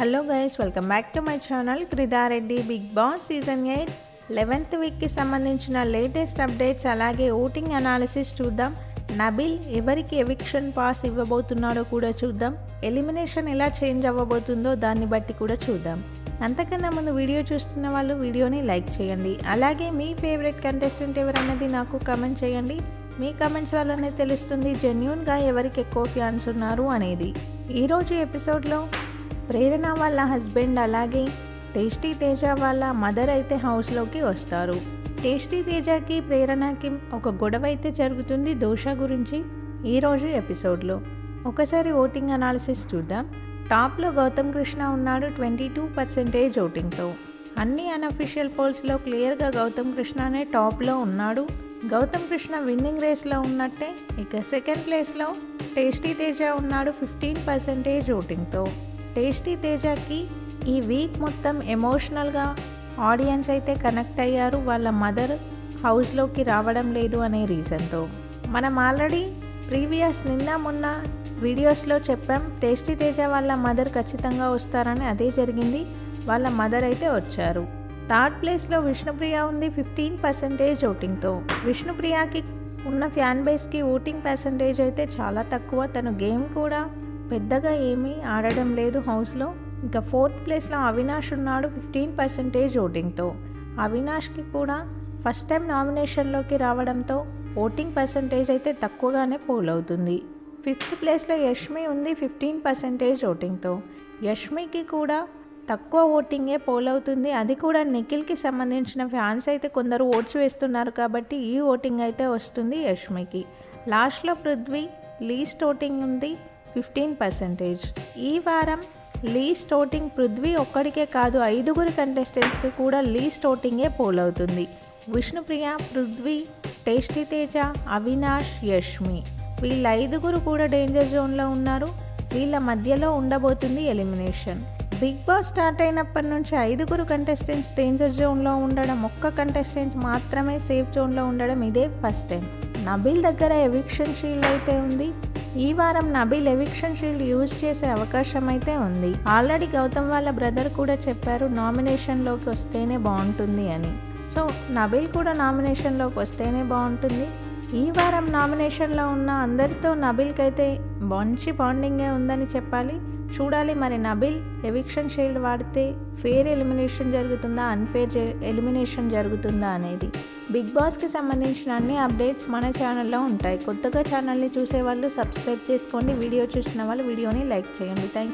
Hello guys, welcome back to my channel Kridareddy. Bigg Boss season 8 11th వీక్కి సంబంధించిన latest updates అలాగే voting analysis చూద్దాం. నబిల్ ఎవరికి ఎవిక్షన్ పాస్ ఇవ్వబోతున్నాడో కూడా చూద్దాం. ఎలిమినేషన్ ఎలా చేంజ్ అవ్వబోతుందో దాన్ని బట్టి కూడా చూద్దాం. అంతకన్నా ముందు వీడియో చూస్తున్న వాళ్ళు వీడియోని లైక్ చేయండి. అలాగే మీ ఫేవరెట్ కంటెస్టెంట్ ఎవరన్నది నాకు కమెంట్ చేయండి. మీ కమెంట్స్ వల్లనే తెలుస్తుంది జెన్యూన్గా ఎవరికి ఎక్కువ ఫ్యాన్స్ ఉన్నారు అనేది. ఈరోజు ఎపిసోడ్లో ప్రేరణ వాళ్ళ హస్బెండ్ అలాగే టేస్టీ తేజ వాళ్ళ మదర్ అయితే హౌస్లోకి వస్తారు. టేస్టీ తేజకి ప్రేరణకి ఒక గొడవ అయితే జరుగుతుంది దోష గురించి ఈరోజు ఎపిసోడ్లో. ఒకసారి ఓటింగ్ అనాలిసిస్ చూద్దాం. టాప్లో గౌతమ్ కృష్ణ ఉన్నాడు 22% ఓటింగ్తో. అన్ని అన్అఫీషియల్ పోల్స్లో క్లియర్గా గౌతమ్ కృష్ణనే టాప్లో ఉన్నాడు. గౌతమ్ కృష్ణ విన్నింగ్ రేస్లో ఉన్నట్టే. ఇక సెకండ్ ప్లేస్లో టేస్టీ తేజ ఉన్నాడు 15% ఓటింగ్తో. టేస్టీ తేజకి ఈ వీక్ మొత్తం ఎమోషనల్గా ఆడియన్స్ అయితే కనెక్ట్ అయ్యారు వాళ్ళ మదర్ హౌస్లోకి రావడం లేదు అనే రీజన్తో. మనం ఆల్రెడీ ప్రీవియస్ నిన్న మొన్న వీడియోస్లో చెప్పాం టేస్టీ తేజ వాళ్ళ మదర్ ఖచ్చితంగా వస్తారని. అదే జరిగింది, వాళ్ళ మదర్ అయితే వచ్చారు. థర్డ్ ప్లేస్లో విష్ణుప్రియ ఉంది 15% ఓటింగ్తో. విష్ణుప్రియకి ఉన్న ఫ్యాన్ బేస్కి ఓటింగ్ పర్సంటేజ్ అయితే చాలా తక్కువ. తను గేమ్ కూడా పెద్దగా ఏమీ ఆడడం లేదు హౌస్లో. ఇంకా ఫోర్త్ ప్లేస్లో అవినాష్ ఉన్నాడు 15% ఓటింగ్తో. అవినాష్కి కూడా ఫస్ట్ టైం నామినేషన్లోకి రావడంతో ఓటింగ్ పర్సంటేజ్ అయితే తక్కువగానే పోల్ అవుతుంది. ఫిఫ్త్ ప్లేస్లో యష్మి ఉంది 15% ఓటింగ్తో. యష్మికి కూడా తక్కువ ఓటింగే పోల్ అవుతుంది. అది కూడా నిఖిల్కి సంబంధించిన ఫ్యాన్స్ అయితే కొందరు ఓట్స్ వేస్తున్నారు కాబట్టి ఈ ఓటింగ్ అయితే వస్తుంది యష్మికి. లాస్ట్లో పృథ్వీ లీస్ట్ ఓటింగ్ ఉంది 15%. ఈ వారం లీస్ట్ ఓటింగ్ పృథ్వీ ఒక్కడికే కాదు 5 కంటెస్టెంట్స్కి కూడా లీస్ట్ ఓటింగే పోల్ అవుతుంది. విష్ణుప్రియ, పృథ్వీ, టేస్టీ తేజ, అవినాష్, యష్మి వీళ్ళ 5 కూడా డేంజర్ జోన్లో ఉన్నారు. వీళ్ళ మధ్యలో ఉండబోతుంది ఎలిమినేషన్. బిగ్ బాస్ స్టార్ట్ అయినప్పటి నుంచి 5 కంటెస్టెంట్స్ డేంజర్ జోన్లో ఉండడం, ఒక్క కంటెస్టెంట్ మాత్రమే సేఫ్ జోన్లో ఉండడం ఇదే ఫస్ట్ టైం. నబిల్ దగ్గర ఎవిక్షన్ షీల్డ్ అయితే ఉంది. ఈ వారం నబిల్ ఎవిక్షన్ షీల్డ్ యూజ్ చేసే అవకాశం అయితే ఉంది. ఆల్రెడీ గౌతమ్ వాళ్ళ బ్రదర్ కూడా చెప్పారు నామినేషన్లోకి వస్తేనే బాగుంటుంది అని. సో నబిల్ కూడా నామినేషన్లోకి వస్తేనే బాగుంటుంది. ఈ వారం నామినేషన్లో ఉన్న అందరితో నబిల్కి అయితే మంచి బాండింగే ఉందని చెప్పాలి. చూడాలి మరి నబిల్ ఎవిక్షన్ షీల్డ్ వాడితే ఫేర్ ఎలిమినేషన్ జరుగుతుందా, అన్ఫేర్ ఎలిమినేషన్ జరుగుతుందా అనేది. బిగ్ బాస్కి సంబంధించిన అన్ని అప్డేట్స్ మన ఛానల్లో ఉంటాయి. కొత్తగా ఛానల్ని చూసే వాళ్ళు సబ్స్క్రైబ్ చేసుకోండి. వీడియో చూసిన వాళ్ళు వీడియోని లైక్ చేయండి. Thank you.